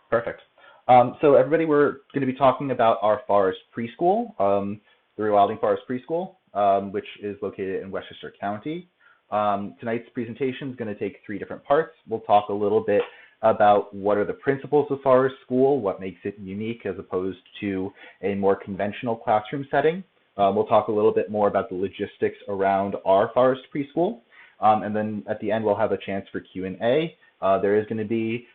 Perfect. So everybody, we're going to be talking about our Forest Preschool, the Rewilding Forest Preschool, which is located in Westchester County. Tonight's presentation is going to take 3 different parts. We'll talk a little bit about what are the principles of Forest School, what makes it unique as opposed to a more conventional classroom setting. We'll talk a little bit more about the logistics around our Forest Preschool. And then at the end, we'll have a chance for Q&A. There is going to be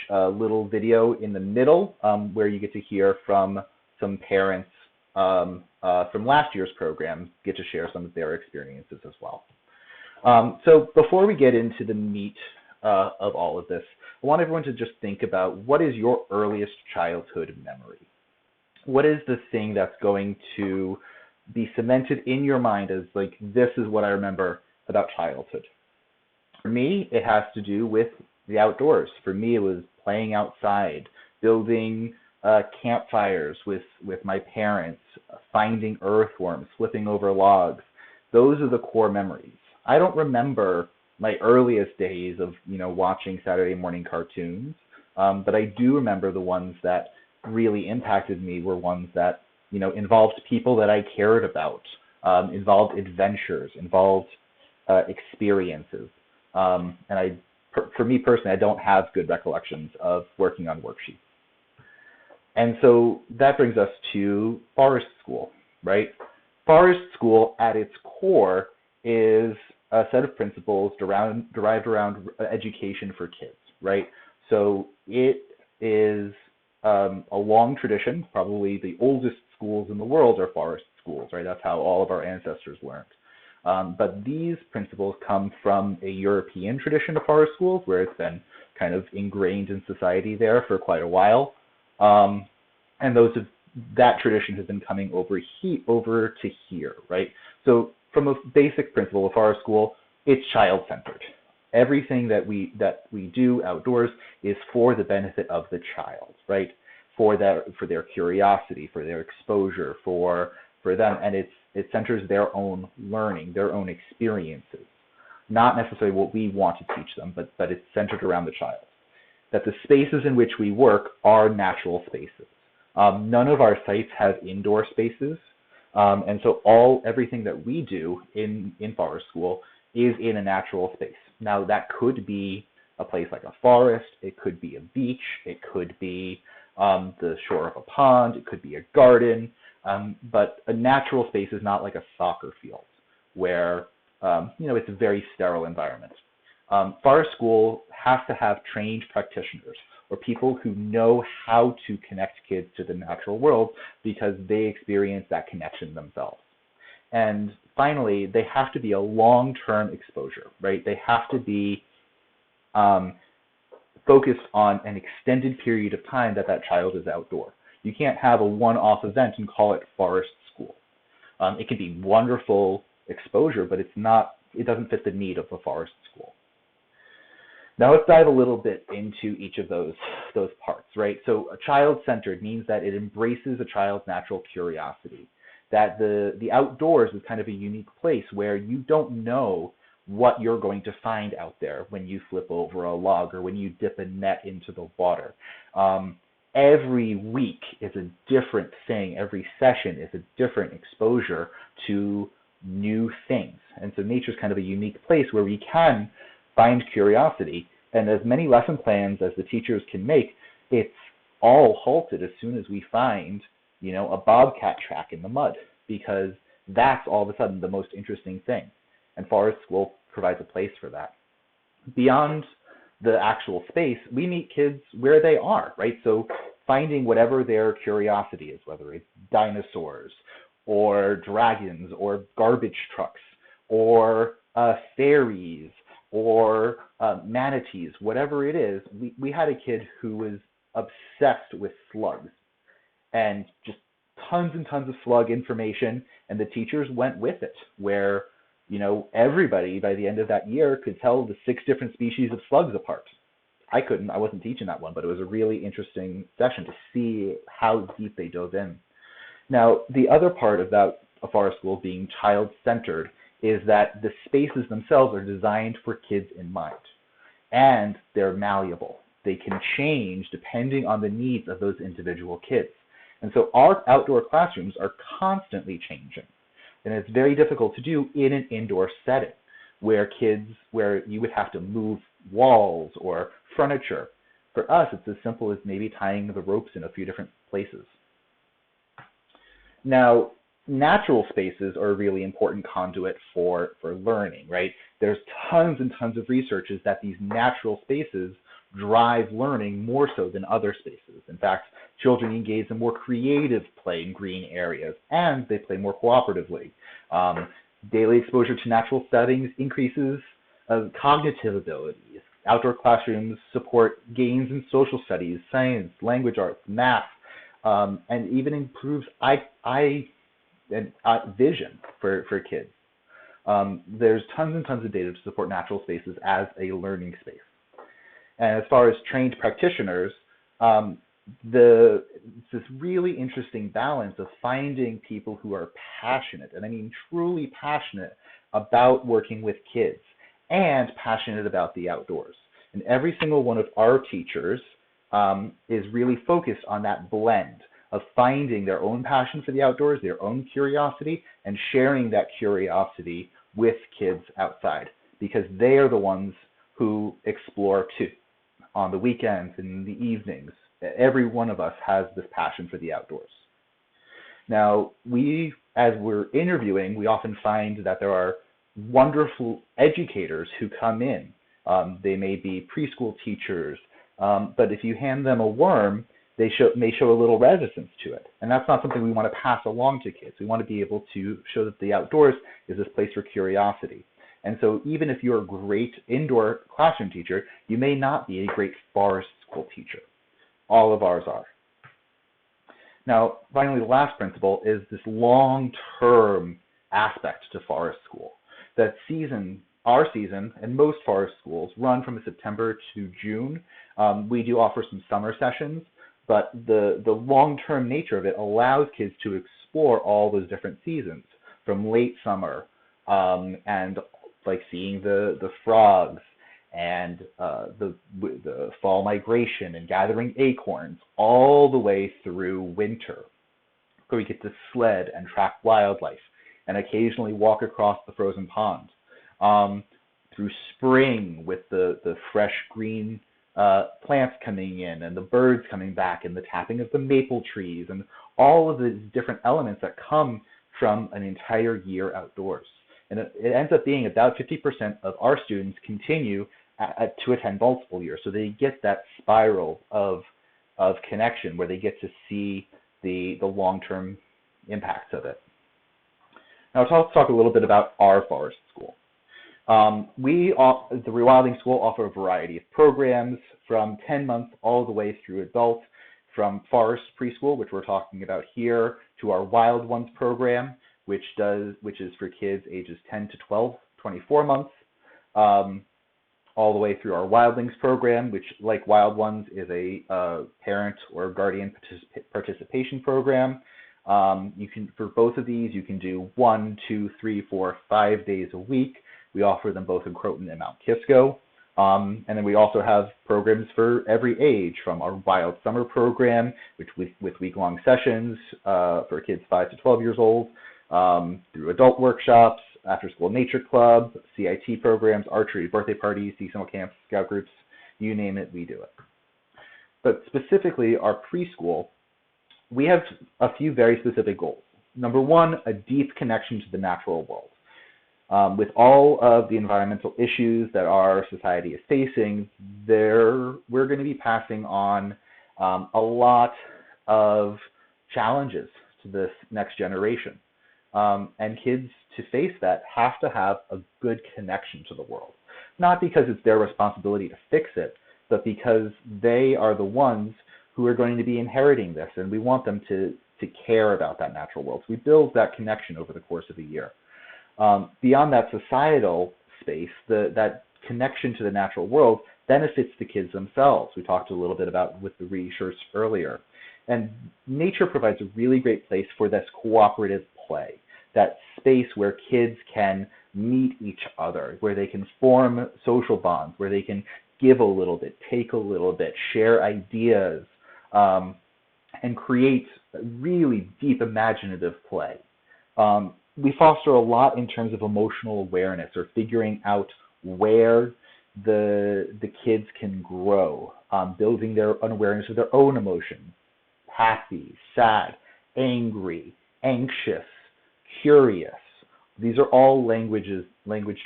a little video in the middle where you get to hear from some parents from last year's program, get to share some of their experiences as well. So before we get into the meat of all of this, I want everyone to just think about what is your earliest childhood memory? What is the thing that's going to be cemented in your mind as like, this is what I remember about childhood? For me, it has to do with the outdoors. For me, it was playing outside, building campfires with my parents, finding earthworms, flipping over logs. Those are the core memories. I don't remember my earliest days of, watching Saturday morning cartoons, but I do remember the ones that really impacted me were ones that, involved people that I cared about, involved adventures, involved experiences. And for me personally, I don't have good recollections of working on worksheets. And so that brings us to Forest School, right? Forest School at its core is a set of principles derived around education for kids, right? So it is a long tradition. Probably the oldest schools in the world are forest schools, right? That's how all of our ancestors learned. But these principles come from a European tradition of forest schools where it's been kind of ingrained in society there for quite a while. And that tradition has been coming over to here, right? So from a basic principle of forest school, it's child-centered. Everything that we do outdoors is for the benefit of the child, right? For their curiosity, for their exposure, for them, and it centers their own learning, their own experiences, not necessarily what we want to teach them, but it's centered around the child. That the spaces in which we work are natural spaces. None of our sites have indoor spaces, and so everything that we do in Forest School is in a natural space. Now that could be a place like a forest, it could be a beach, it could be the shore of a pond, it could be a garden, but a natural space is not like a soccer field where it's a very sterile environment. Forest School has to have trained practitioners or people who know how to connect kids to the natural world because they experience that connection themselves. And finally, they have to be a long-term exposure, right? They have to be focused on an extended period of time that child is outdoor. You can't have a one-off event and call it Forest School. It can be wonderful exposure, but it doesn't fit the need of a forest school. Now let's dive a little bit into each of those parts, right? So a child-centered means that it embraces a child's natural curiosity, that the outdoors is kind of a unique place where you don't know what you're going to find out there when you flip over a log or when you dip a net into the water. Every week is a different thing. Every session is a different exposure to new things. And so nature's kind of a unique place where we can find curiosity. And as many lesson plans as the teachers can make, it's all halted as soon as we find, a bobcat track in the mud, because that's all of a sudden the most interesting thing. And Forest School provides a place for that. Beyond the actual space, we meet kids where they are, right? So finding whatever their curiosity is, whether it's dinosaurs or dragons or garbage trucks or fairies or manatees, whatever it is. We had a kid who was obsessed with slugs and just tons and tons of slug information, and the teachers went with it, where everybody by the end of that year could tell the 6 different species of slugs apart. I couldn't, I wasn't teaching that one, but it was a really interesting session to see how deep they dove in. Now, the other part about a forest school being child-centered is that the spaces themselves are designed for kids in mind, and they're malleable. they can change depending on the needs of those individual kids. And so our outdoor classrooms are constantly changing. And it's very difficult to do in an indoor setting where you would have to move walls or furniture. For us, it's as simple as maybe tying the ropes in a few different places. Now, natural spaces are a really important conduit for learning, right? There's tons and tons of research that these natural spaces drive learning more so than other spaces. In fact, children engage in more creative play in green areas, and they play more cooperatively. Daily exposure to natural settings increases cognitive abilities. Outdoor classrooms support gains in social studies, science, language arts, math, and even improves vision for kids. There's tons and tons of data to support natural spaces as a learning space. And as far as trained practitioners, it's this really interesting balance of finding people who are passionate, and I mean truly passionate about working with kids and passionate about the outdoors. And every single one of our teachers is really focused on that blend of finding their own passion for the outdoors, their own curiosity, and sharing that curiosity with kids outside, because they are the ones who explore too. On the weekends and in the evenings, every one of us has this passion for the outdoors. Now, as we're interviewing, we often find that there are wonderful educators who come in. They may be preschool teachers, but if you hand them a worm, they may show a little resistance to it. And that's not something we want to pass along to kids. We want to be able to show that the outdoors is this place for curiosity. And so even if you're a great indoor classroom teacher, you may not be a great forest school teacher. All of ours are. Now, finally, the last principle is this long-term aspect to forest school. That our season, and most forest schools run from September to June. We do offer some summer sessions, but the long-term nature of it allows kids to explore all those different seasons, from late summer and like seeing the frogs and the fall migration and gathering acorns, all the way through winter, where we get to sled and track wildlife and occasionally walk across the frozen pond, through spring with the fresh green plants coming in and the birds coming back and the tapping of the maple trees and all of the different elements that come from an entire year outdoors. And it ends up being about 50% of our students continue to attend multiple years. So they get that spiral of connection where they get to see the long-term impacts of it. Now let's talk a little bit about our forest school. The Rewilding School offer a variety of programs from 10 months all the way through adult, from Forest Preschool, which we're talking about here, to our Wild Ones program, which is for kids ages 10 to 12, 24 months, all the way through our Wildlings program, which, like Wild Ones, is a parent or guardian participation program. For both of these, you can do 1, 2, 3, 4, 5 days a week. We offer them both in Croton and Mount Kisco. And then we also have programs for every age, from our Wild Summer program, with week-long sessions for kids 5 to 12 years old, through adult workshops, after-school nature club, CIT programs, archery, birthday parties, seasonal camps, scout groups, you name it, we do it. But specifically, our preschool, we have a few very specific goals. Number one, a deep connection to the natural world. With all of the environmental issues that our society is facing, we're going to be passing on a lot of challenges to this next generation. And kids, to face that, have to have a good connection to the world. Not because it's their responsibility to fix it, but because they are the ones who are going to be inheriting this, and we want them to care about that natural world. So we build that connection over the course of a year. Beyond that societal space, that connection to the natural world benefits the kids themselves. We talked a little bit about with the research earlier. And nature provides a really great place for this cooperative play, that space where kids can meet each other, where they can form social bonds, where they can give a little bit, take a little bit, share ideas, and create really deep imaginative play. We foster a lot in terms of emotional awareness, or figuring out where the kids can grow, building their own awareness of their own emotions: happy, sad, angry, anxious, curious. These are all language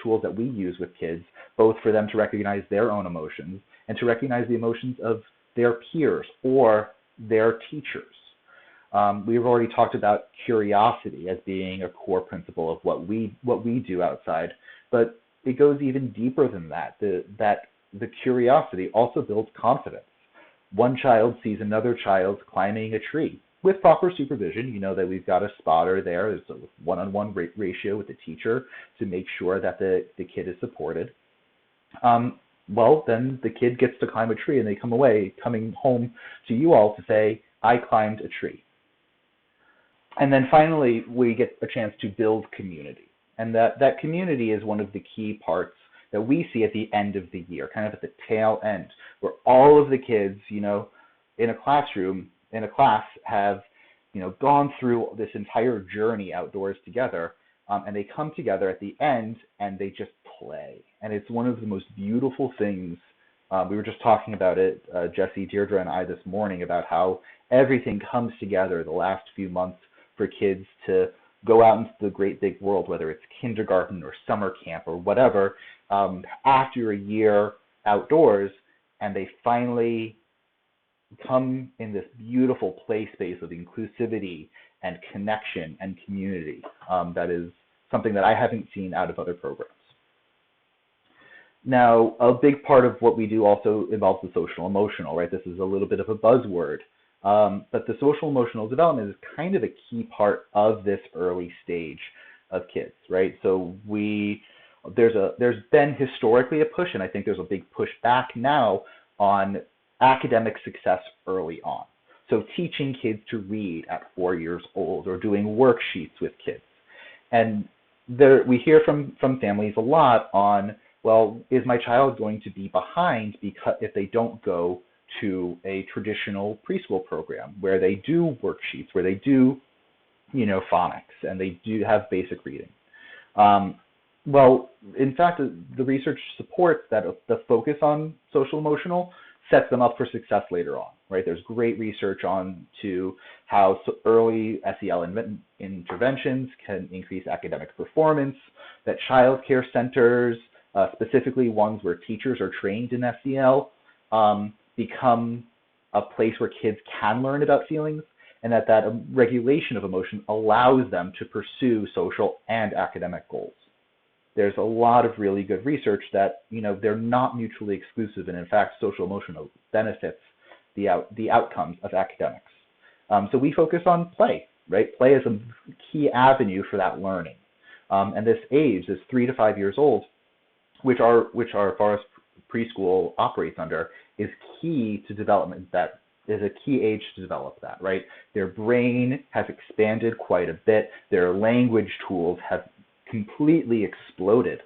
tools that we use with kids, both for them to recognize their own emotions and to recognize the emotions of their peers or their teachers. We've already talked about curiosity as being a core principle of what we do outside, but it goes even deeper than that. The curiosity also builds confidence. One child sees another child climbing a tree. With proper supervision, you know that we've got a spotter there. There's a one-on-one ratio with the teacher to make sure that the kid is supported. Well, then the kid gets to climb a tree, and they coming home to you all to say, I climbed a tree. And then finally, we get a chance to build community. And that community is one of the key parts that we see at the end of the year, kind of at the tail end, where all of the kids, in a class, have, gone through this entire journey outdoors together, and they come together at the end and they just play. And it's one of the most beautiful things. We were just talking about it, Jesse, Deirdre, and I this morning, about how everything comes together the last few months for kids to go out into the great big world, whether it's kindergarten or summer camp or whatever, after a year outdoors, and they finally come in this beautiful play space of inclusivity and connection and community. That is something that I haven't seen out of other programs. Now, a big part of what we do also involves the social emotional, right? This is a little bit of a buzzword, but the social emotional development is kind of a key part of this early stage of kids, right? So there's been historically a push, and I think there's a big push back now on academic success early on. So teaching kids to read at 4 years old, or doing worksheets with kids. And we hear from families a lot on, well, is my child going to be behind if they don't go to a traditional preschool program where they do worksheets, where they do, phonics, and they do have basic reading? Well, in fact, the research supports that the focus on social emotional sets them up for success later on, right? There's great research on to how early SEL interventions can increase academic performance, that child care centers, specifically ones where teachers are trained in SEL, become a place where kids can learn about feelings, and that regulation of emotion allows them to pursue social and academic goals. There's a lot of really good research that, they're not mutually exclusive, and in fact, social emotional benefits the outcomes of academics. So we focus on play, right? Play is a key avenue for that learning. And this age is 3 to 5 years old, which our Forest Preschool operates under, is key to development. That is a key age to develop that, right? Their brain has expanded quite a bit. Their language tools have completely exploded,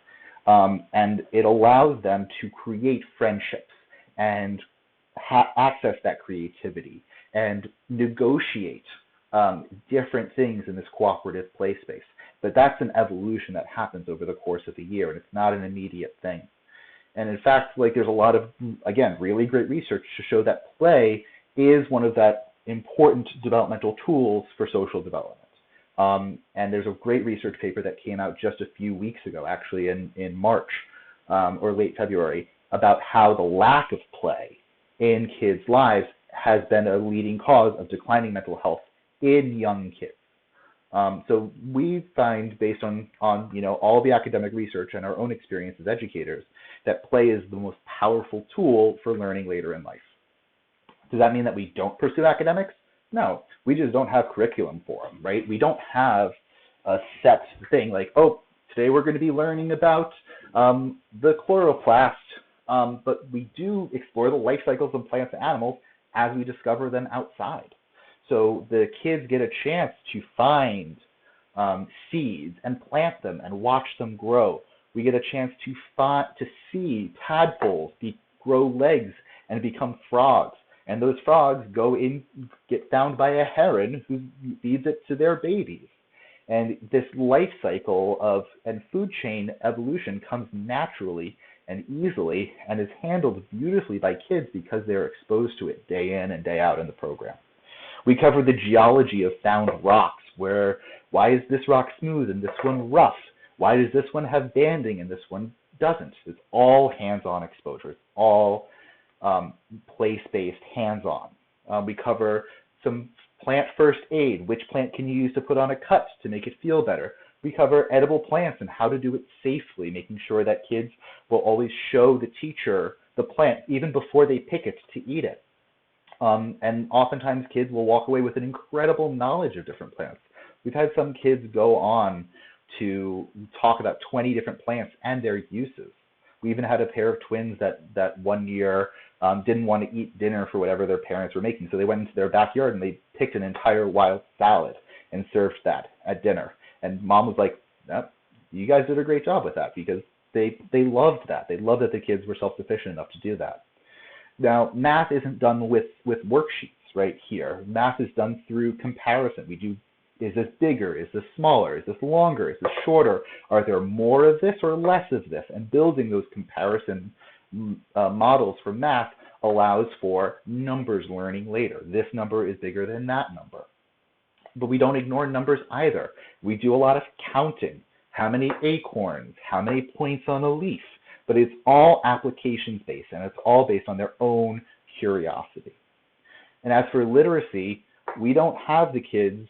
and it allows them to create friendships and access that creativity and negotiate different things in this cooperative play space. But that's an evolution that happens over the course of a year, and it's not an immediate thing. And in fact, there's a lot of, again, really great research to show that play is one of that important developmental tools for social development. And there's a great research paper that came out just a few weeks ago, actually in March or late February, about how the lack of play in kids' lives has been a leading cause of declining mental health in young kids. So we find, based on all the academic research and our own experience as educators, that play is the most powerful tool for learning later in life. Does that mean that we don't pursue academics? No, we just don't have curriculum for them, right? We don't have a set thing like, oh, today we're going to be learning about the chloroplast, but we do explore the life cycles of plants and animals as we discover them outside. So the kids get a chance to find seeds and plant them and watch them grow. We get a chance to see tadpoles be grow legs and become frogs. And those frogs go in, get found by a heron who feeds it to their babies. And this life cycle and food chain evolution comes naturally and easily and is handled beautifully by kids because they're exposed to it day in and day out in the program. We cover the geology of found rocks, why is this rock smooth and this one rough? Why does this one have banding and this one doesn't? It's all hands-on exposure. It's all place-based, hands-on. We cover some plant first aid. Which plant can you use to put on a cut to make it feel better? We cover edible plants and how to do it safely, making sure that kids will always show the teacher the plant even before they pick it to eat it. And oftentimes kids will walk away with an incredible knowledge of different plants. We've had some kids go on to talk about 20 different plants and their uses. We even had a pair of twins that one year didn't want to eat dinner for whatever their parents were making. So they went into their backyard and they picked an entire wild salad and served that at dinner. And mom was like, you guys did a great job with that, because they loved that. They loved that the kids were self-sufficient enough to do that. Now, math isn't done with worksheets right here. Math is done through comparison. We do, is this bigger? Is this smaller? Is this longer? Is this shorter? Are there more of this or less of this? And building those comparison models for math allows for numbers learning later. This number is bigger than that number. But we don't ignore numbers either. We do a lot of counting. How many acorns? How many points on a leaf? But it's all applications-based, and it's all based on their own curiosity. And as for literacy, we don't have the kids,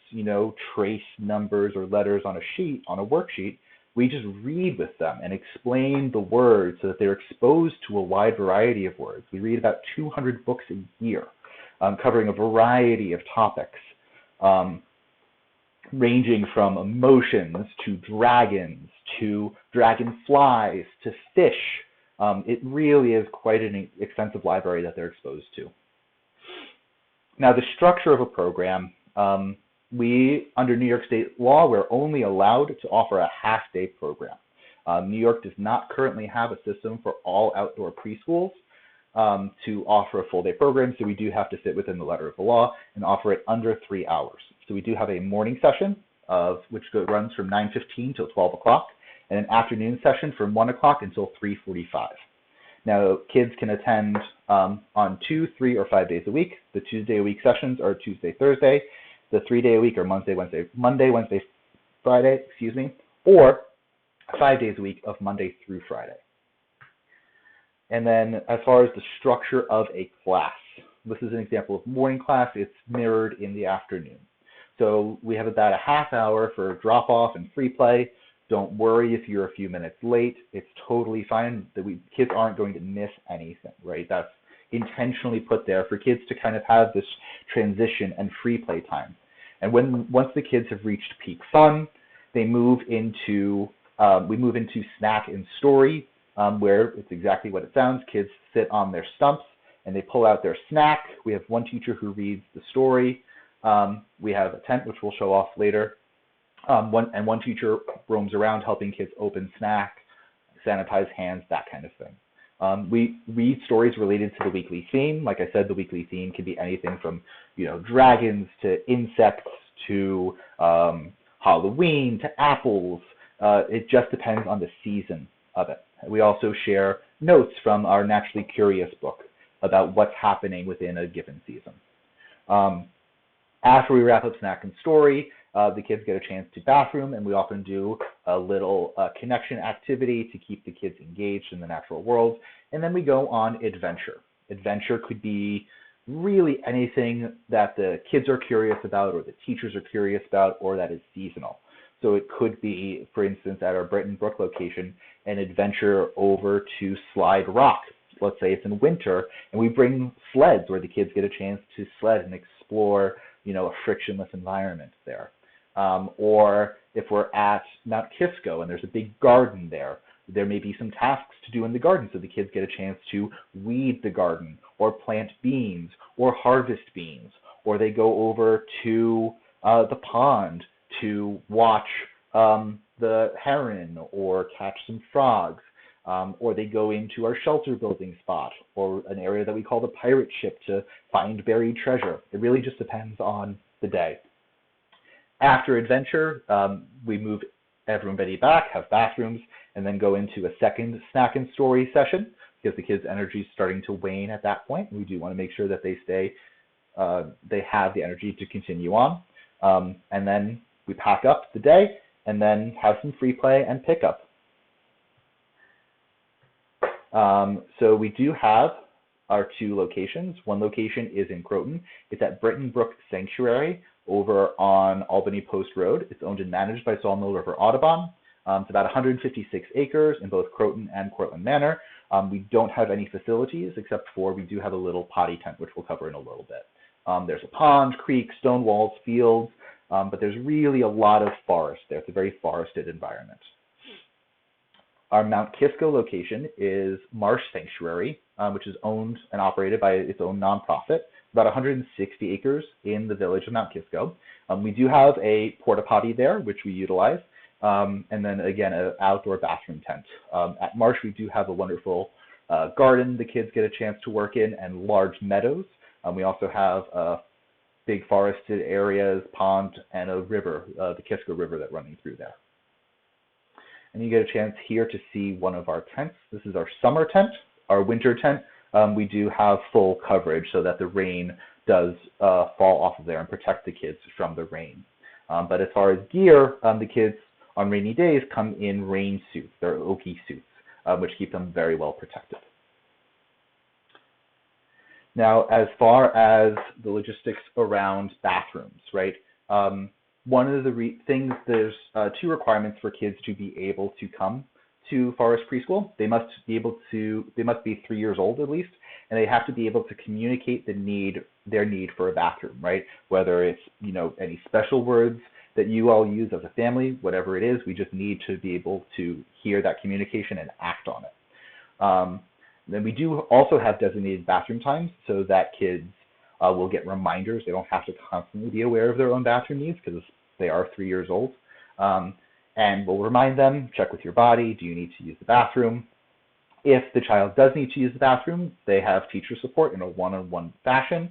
trace numbers or letters on a worksheet. We just read with them and explain the words so that they're exposed to a wide variety of words. We read about 200 books a year, covering a variety of topics, ranging from emotions to dragons to dragonflies to fish. It really is quite an extensive library that they're exposed to. Now, the structure of a program, under New York State law, we're only allowed to offer a half-day program. New York does not currently have a system for all outdoor preschools to offer a full-day program, so we do have to fit within the letter of the law and offer it under 3 hours. So we do have a morning session which runs from 9:15 till 12 o'clock, and an afternoon session from 1 o'clock until 3:45. Now, kids can attend on 2, 3, or 5 days a week. The Tuesday-a-week sessions are Tuesday, Thursday. The 3-day-a-week are Monday, Wednesday, Friday, or 5 days a week of Monday through Friday. And then as far as the structure of a class, this is an example of morning class. It's mirrored in the afternoon. So we have about a half hour for drop-off and free play. Don't worry if you're a few minutes late. It's totally fine. Kids aren't going to miss anything, right? That's intentionally put there for kids to kind of have this transition and free play time. And once the kids have reached peak fun, we move into snack and story, where it's exactly what it sounds. Kids sit on their stumps and they pull out their snack. We have one teacher who reads the story. We have a tent, which we'll show off later. One teacher roams around helping kids open snack, sanitize hands, that kind of thing. We read stories related to the weekly theme. Like I said, the weekly theme can be anything from, dragons to insects to Halloween to apples. It just depends on the season of it. We also share notes from our Naturally Curious book about what's happening within a given season. After we wrap up snack and story, the kids get a chance to bathroom, and we often do a little connection activity to keep the kids engaged in the natural world. And then we go on adventure. Adventure could be really anything that the kids are curious about or the teachers are curious about or that is seasonal. So it could be, for instance, at our Brinton Brook location, an adventure over to Slide Rock. Let's say it's in winter, and we bring sleds where the kids get a chance to sled and explore, a frictionless environment there. Or if we're at Mount Kisco and there's a big garden there, there may be some tasks to do in the garden, so the kids get a chance to weed the garden or plant beans or harvest beans, or they go over to the pond to watch the heron or catch some frogs. or they go into our shelter building spot, or an area that we call the pirate ship to find buried treasure. It really just depends on the day. After adventure, we move everybody back, have bathrooms, and then go into a second snack and story session because the kids' energy is starting to wane at that point. We do want to make sure that they have the energy to continue on. And then we pack up the day and then have some free play and pickup. So we do have our 2 locations. One location is in Croton. It's at Brinton Brook Sanctuary over on Albany Post Road. It's owned and managed by Sawmill River Audubon. It's about 156 acres in both Croton and Cortland Manor. We don't have any facilities except for we do have a little potty tent, which we'll cover in a little bit. There's a pond, creek, stone walls, fields, but there's really a lot of forest there. It's a very forested environment. Our Mount Kisco location is Marsh Sanctuary, which is owned and operated by its own nonprofit. About 160 acres in the village of Mount Kisco. We do have a porta potty there, which we utilize, and then again, an outdoor bathroom tent. At Marsh, we do have a wonderful garden the kids get a chance to work in and large meadows. We also have big forested areas, pond, and a river, the Kisco River that's running through there. And you get a chance here to see one of our tents. This is our summer tent. Our winter tent, we do have full coverage so that the rain does fall off of there and protect the kids from the rain. But as far as gear, the kids on rainy days come in rain suits. They're oaky suits, which keep them very well protected. Now, as far as the logistics around bathrooms, right? One of the things, there's 2 requirements for kids to be able to come to Forest Preschool. They must be 3 years old at least, and they have to be able to communicate their need for a bathroom, right? Whether it's, any special words that you all use as a family, whatever it is, we just need to be able to hear that communication and act on it. Then we do also have designated bathroom times so that kids will get reminders. They don't have to constantly be aware of their own bathroom needs because they are 3 years old. And we'll remind them, check with your body, do you need to use the bathroom? If the child does need to use the bathroom, they have teacher support in a one-on-one fashion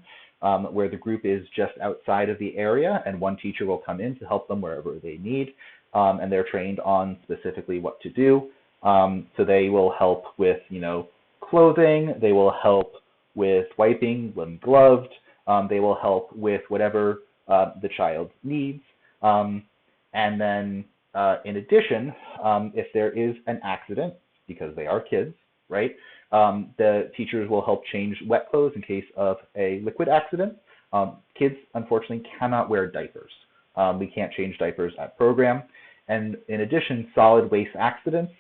where the group is just outside of the area and one teacher will come in to help them wherever they need. And they're trained on specifically what to do. So they will help with, clothing, they will help with wiping when gloved, they will help with whatever the child needs. And then in addition, if there is an accident, because they are kids, right, the teachers will help change wet clothes in case of a liquid accident. Kids, unfortunately, cannot wear diapers. We can't change diapers at program. And in addition, solid waste accidents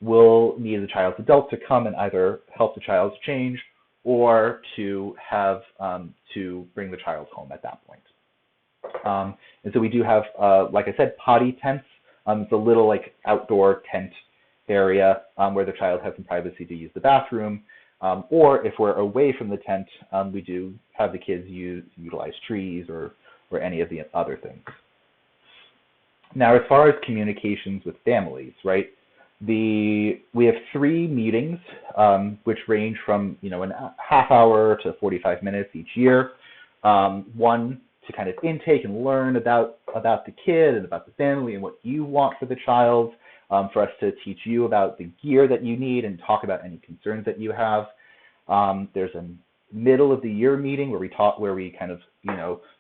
will need the child's adult to come and either help the child change or to have to bring the child home at that point. And so we do have, like I said, potty tents. It's a little outdoor tent area where the child has some privacy to use the bathroom. Or if we're away from the tent, we do have the kids utilize trees or any of the other things. Now, as far as communications with families, right? We have 3 meetings, which range from a half hour to 45 minutes each year. One to kind of intake and learn about the kid and about the family and what you want for the child, for us to teach you about the gear that you need and talk about any concerns that you have. There's a middle of the year meeting where we kind of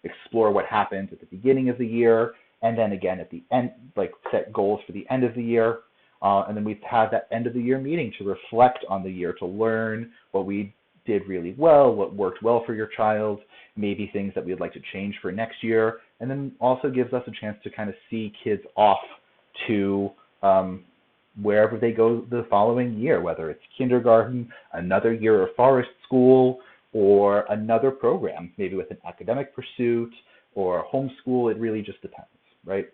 explore what happened at the beginning of the year, and then again at the end, set goals for the end of the year. And then we've had that end of the year meeting to reflect on the year, to learn what we did really well, what worked well for your child, maybe things that we'd like to change for next year, and then also gives us a chance to kind of see kids off to wherever they go the following year, whether it's kindergarten, another year of forest school, or another program, maybe with an academic pursuit or homeschool. It really just depends, right?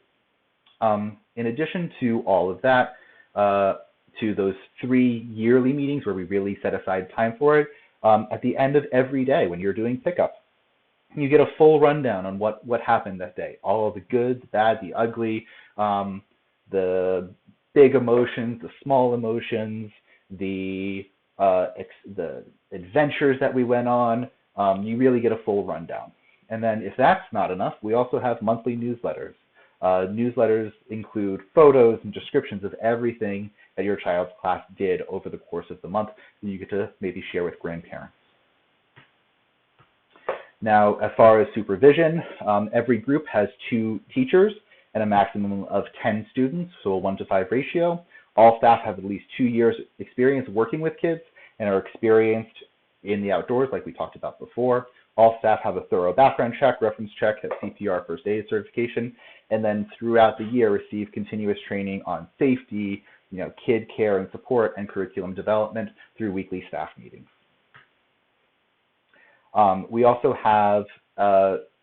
In addition to all of that, to those 3 yearly meetings where we really set aside time for it, at the end of every day when you're doing pickup, you get a full rundown on what happened that day, all of the good, the bad, the ugly, the big emotions, the small emotions, the adventures that we went on. You really get a full rundown. And then if that's not enough, we also have monthly newsletters. Newsletters include photos and descriptions of everything that your child's class did over the course of the month, and you get to maybe share with grandparents. Now, as far as supervision, every group has 2 teachers and a maximum of 10 students, so a 1-to-5 ratio. All staff have at least 2 years experience working with kids and are experienced in the outdoors, like we talked about before. All staff have a thorough background check, reference check, have CPR first aid certification, and then throughout the year receive continuous training on safety, kid care and support, and curriculum development through weekly staff meetings. We also have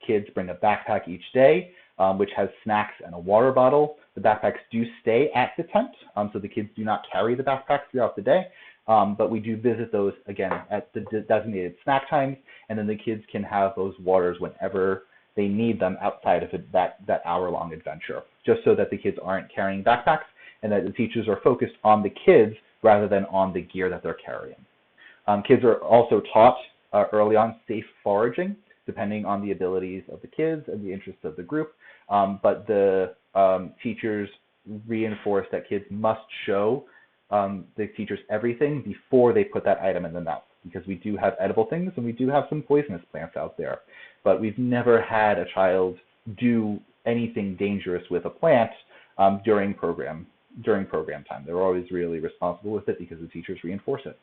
kids bring a backpack each day, which has snacks and a water bottle. The backpacks do stay at the tent, so the kids do not carry the backpacks throughout the day, but we do visit those, again, at the designated snack times, and then the kids can have those waters whenever they need them outside of that hour-long adventure, just so that the kids aren't carrying backpacks and that the teachers are focused on the kids rather than on the gear that they're carrying. Kids are also taught early on safe foraging, depending on the abilities of the kids and the interests of the group, but the teachers reinforce that kids must show the teachers everything before they put that item in the mouth, because we do have edible things and we do have some poisonous plants out there, but we've never had a child do anything dangerous with a plant during program time. They're always really responsible with it because the teachers reinforce it.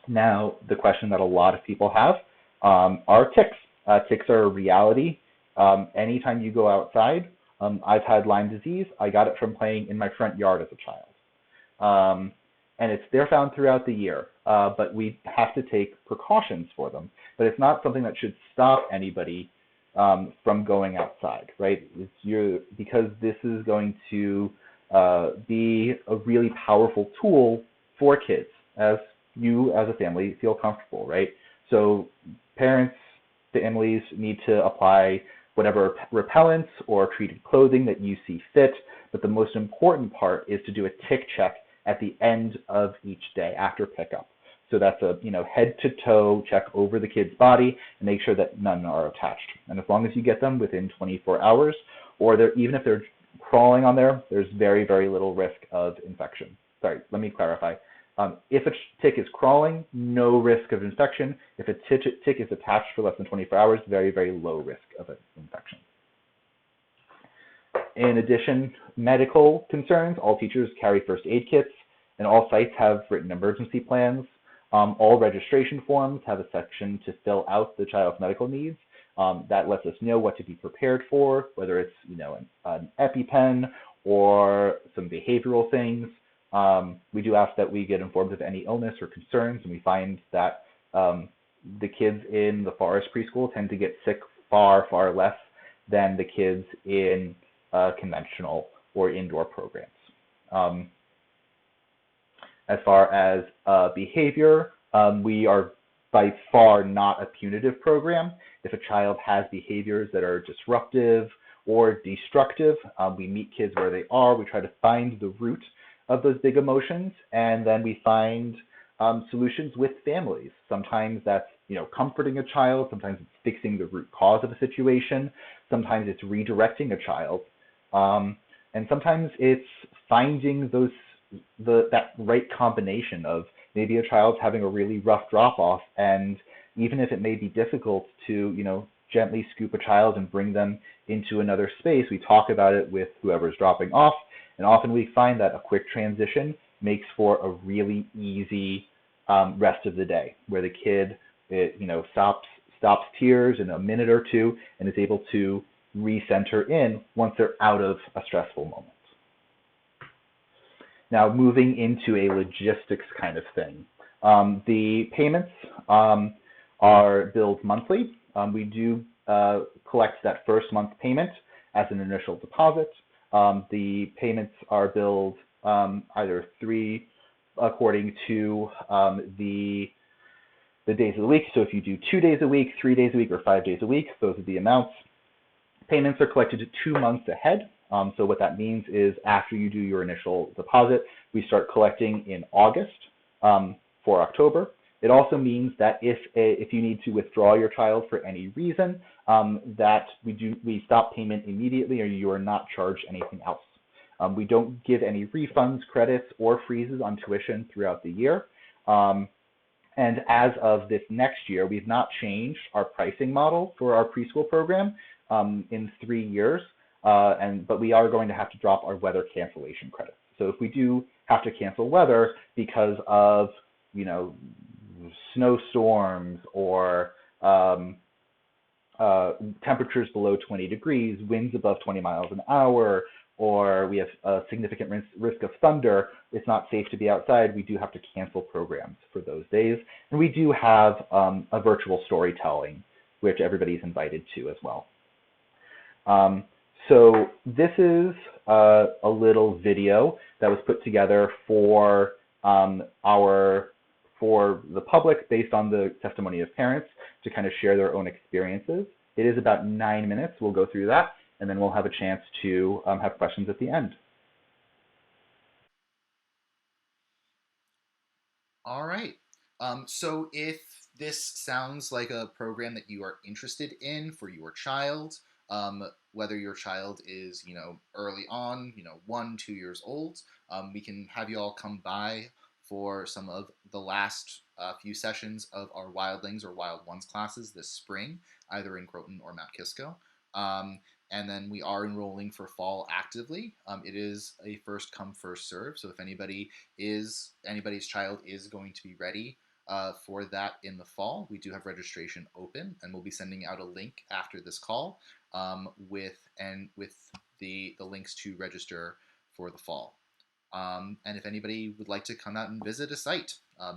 Now, the question that a lot of people have are ticks. Ticks are a reality. Anytime you go outside, I've had Lyme disease. I got it from playing in my front yard as a child. And they're found throughout the year, but we have to take precautions for them. But it's not something that should stop anybody from going outside, right? Because this is going to be a really powerful tool for kids as you as a family feel comfortable, right? So parents, families need to apply whatever repellents or treated clothing that you see fit, but the most important part is to do a tick check at the end of each day after pickup. So that's a head to toe check over the kid's body and make sure that none are attached. And as long as you get them within 24 hours, or even if they're crawling on there, there's very, very little risk of infection. Sorry, let me clarify. If a tick is crawling, no risk of infection. If a tick is attached for less than 24 hours, very, very low risk of infection. In addition, medical concerns, all teachers carry first aid kits, and all sites have written emergency plans. All registration forms have a section to fill out the child's medical needs. That lets us know what to be prepared for, whether it's an EpiPen or some behavioral things. We do ask that we get informed of any illness or concerns, and we find that the kids in the Forest Preschool tend to get sick far, far less than the kids in conventional or indoor programs. As far as behavior, we are by far not a punitive program. If a child has behaviors that are disruptive or destructive, we meet kids where they are. We try to find the root of those big emotions, and then we find solutions with families. Sometimes that's comforting a child, sometimes it's fixing the root cause of a situation, sometimes it's redirecting a child, and sometimes it's finding that right combination of maybe a child's having a really rough drop-off, and even if it may be difficult to gently scoop a child and bring them into another space, we talk about it with whoever's dropping off. And often we find that a quick transition makes for a really easy rest of the day, where the kid stops tears in a minute or two and is able to recenter in once they're out of a stressful moment. Now, moving into a logistics kind of thing. The payments are billed monthly. We do collect that first month payment as an initial deposit. The payments are billed either according to the days of the week. So if you do 2 days a week, 3 days a week, or 5 days a week, those are the amounts. Payments are collected 2 months ahead. So what that means is after you do your initial deposit, we start collecting in August for October. It also means that if you need to withdraw your child for any reason, that we stop payment immediately, or you are not charged anything else. We don't give any refunds, credits, or freezes on tuition throughout the year. And as of this next year, we've not changed our pricing model for our preschool program in 3 years, but we are going to have to drop our weather cancellation credits. So if we do have to cancel weather because of, snowstorms or temperatures below 20 degrees, winds above 20 miles an hour, or we have a significant risk of thunder, it's not safe to be outside, we do have to cancel programs for those days. And we do have a virtual storytelling, which everybody's invited to as well. So this is a little video that was put together for the public based on the testimony of parents to kind of share their own experiences. It is about 9 minutes. We'll go through that, and then we'll have a chance to have questions at the end. All right. So if this sounds like a program that you are interested in for your child, whether your child is, early on, 1, 2 years old, we can have you all come by for some of the last few sessions of our Wildlings or Wild Ones classes this spring, either in Croton or Mount Kisco. And then we are enrolling for fall actively. It is a first come, first serve. So if anybody's child is going to be ready for that in the fall, we do have registration open, and we'll be sending out a link after this call with the links to register for the fall. And if anybody would like to come out and visit a site, a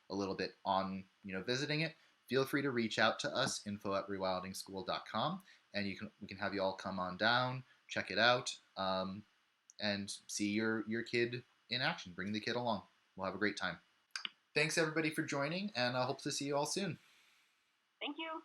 little bit on visiting it, feel free to reach out to us, info@rewilding.school.com, and we can have you all come on down, check it out, and see your kid in action. Bring the kid along. We'll have a great time. Thanks everybody for joining, and I hope to see you all soon. Thank you.